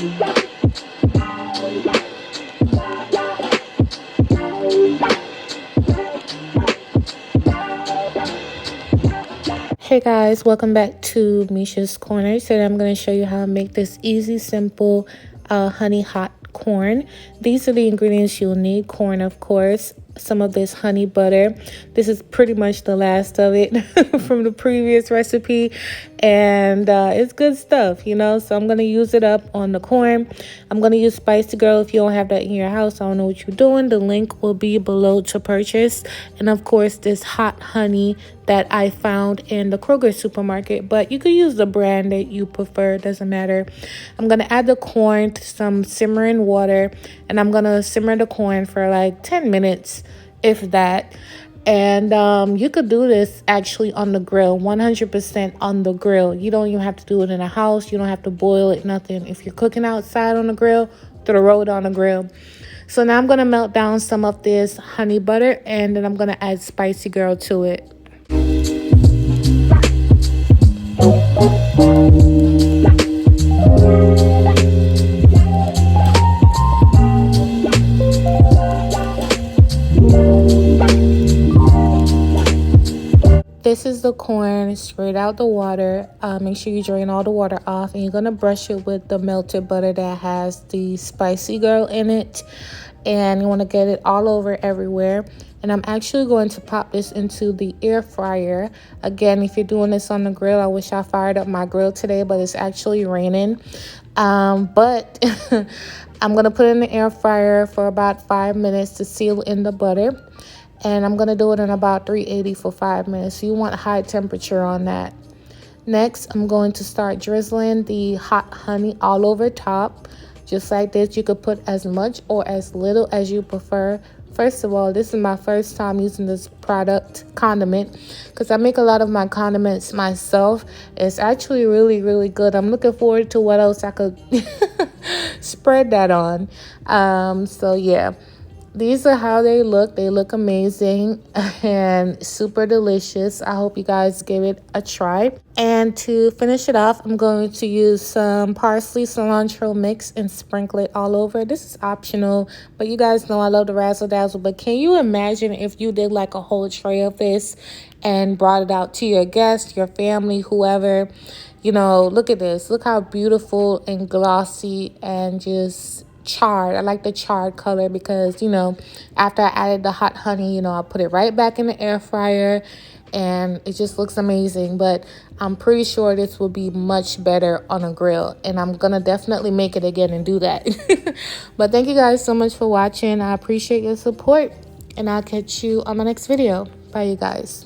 Hey guys, welcome back to Misha's Corner. Today I'm going to show you how to make this easy, simple honey hot corn. These are the ingredients you'll need. Corn, of course, some of this honey butter. This is pretty much the last of it from the previous recipe, and it's good stuff, you know, so I'm going to use it up on the corn. I'm going to use Spicy Girl. If you don't have that in your house, I don't know what you're doing. The link will be below to purchase. And of course, this hot honey that I found in the Kroger supermarket, but you could use the brand that you prefer. It doesn't matter. I'm going to add the corn to some simmering water, and I'm going to simmer the corn for like 10 minutes, if that. And you could do this actually on the grill, 100% on the grill. You don't even have to do it in a house. You don't have to boil it, nothing. If you're cooking outside on the grill, throw it on the grill. So now I'm going to melt down some of this honey butter, and then I'm going to add Spicy Girl to it. This is the corn straight out the water. Make sure you drain all the water off, and you're going to brush it with the melted butter that has the Spicy Girl in it. And you want to get it all over everywhere. And I'm actually going to pop this into the air fryer. Again, if you're doing this on the grill, I wish I fired up my grill today, but it's actually raining. But I'm going to put it in the air fryer for about 5 minutes to seal in the butter. And I'm going to do it in about 380 for 5 minutes. So you want high temperature on that. Next, I'm going to start drizzling the hot honey all over top. Just like this. You could put as much or as little as you prefer. First of all, this is my first time using this condiment, because I make a lot of my condiments myself. It's actually really, really good. I'm looking forward to what else I could spread that on. So yeah. These are how they look. They look amazing and super delicious. I hope you guys give it a try. And to finish it off, I'm going to use some parsley cilantro mix and sprinkle it all over. This is optional, but you guys know I love the razzle dazzle. But can you imagine if you did like a whole tray of this and brought it out to your guests, your family, whoever? You know, look at this. Look how beautiful and glossy and just charred. I like the charred color because, you know, after I added the hot honey, you know, I put it right back in the air fryer and it just looks amazing. But I'm pretty sure this will be much better on a grill, and I'm gonna definitely make it again and do that. But thank you guys so much for watching. I appreciate your support, and I'll catch you on my next video. Bye, you guys.